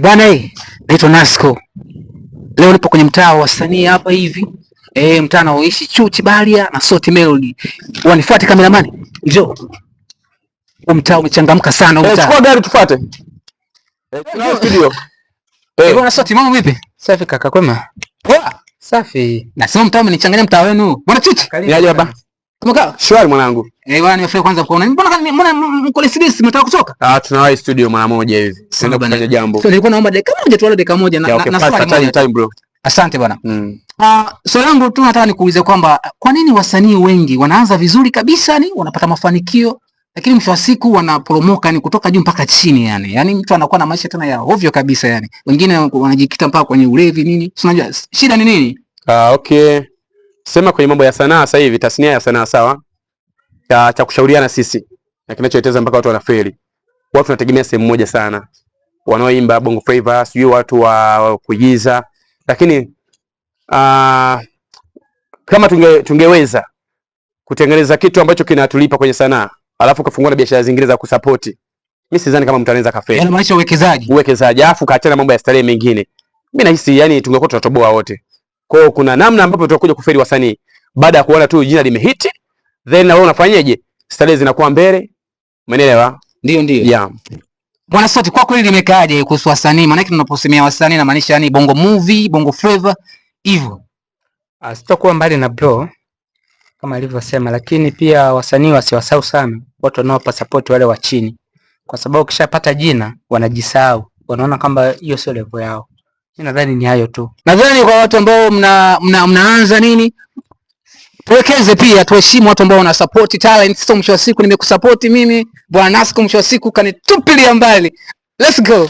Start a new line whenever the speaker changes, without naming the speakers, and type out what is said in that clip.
Bana, naitwa Nasco. Leo nipo kwenye mtaa wa wasanii hapa hivi. Mtaa naoishi Chuchi Baria na Soti Melody. Wanifuate kameramani. Njoo. Mtaa umechangamka sana mtaa.
Chukua gari tufuate. Tuna studio.
Bwana Soti, mambo vipi?
Safi kaka, kwema?
Poa.
Safi.
Nasema mtaa umenichanganya mtaa wenu. Bwana Chuchi.
Ni aje baba?
Kama
Shwari mwanangu.
Bwana nimefurahi kwanza kuona. Mbona mko serious mtaka kutoka?
Tunawahi studio mara moja hivi. Sasa kufanya jambo.
So nilikuwa naomba dakika moja na swali
time bro.
Asante bwana. Swali langu tu nataka nikuulize kwamba kwa nini wasanii wengi wanaanza vizuri kabisa ni wanapata mafanikio lakini mwisho wa siku wanaporomoka ni kutoka juu mpaka chini yani. Yaani mtu anakuwa na maisha tena ya ovyo kabisa yani. Wengine wanajikita mpaka kwenye ulevi nini? Unajua shida ni nini?
Okay. Sema kwenye mambo ya sanaa sasa hivi, tasnia ya sanaa sawa. Cha kushauriana sisi na kinachoeleza mpaka watu wanafeli. Watu wanategemea sehemu moja sana. Wanaoimba bongo flava, sio watu wa kuigiza. Lakini kama tungeweza kutengeneza kitu ambacho kinatulipa kwenye sanaa, alafu kufungua na biashara zingine za kusupport. Mimi sidhani kama mtu anaweza kafeli.
Yaani maisha
uwekezaji, alafu kaachana mambo ya starehe mengine. Mimi nahisi yani tungekuwa tutatoboa wote. Kwa hiyo kuna namna ambapo tutakuja kufeli wasanii baada ya kuona tu jina limehit, then na wewe unafanyaje? Starehe zinakuwa mbele. Umeelewa?
Ndio.
Yeah.
Bwana Soti, kwa kweli limekaaje kuhusu wasanii? Maana tunaposemea wasanii na maanisha yani bongo movie, bongo flava hivyo.
Sitakuwa mbali na bro kama alivyosema, lakini pia wasanii wasiwasahau sana watu wanaopa support wale wa chini, kwa sababu ukishapata jina wanajisahau, wanaona kwamba hiyo sio level yao. Mimi nadhani ni hayo tu.
Nadhani kwa watu ambao mnaanza nini, tuwekeze pia, tuheshimu watu ambao wana support talent. Sio mwisho wa siku nimekusupport mimi Bwana Nasco, mwisho wa siku kanitupilia mbali. Let's go.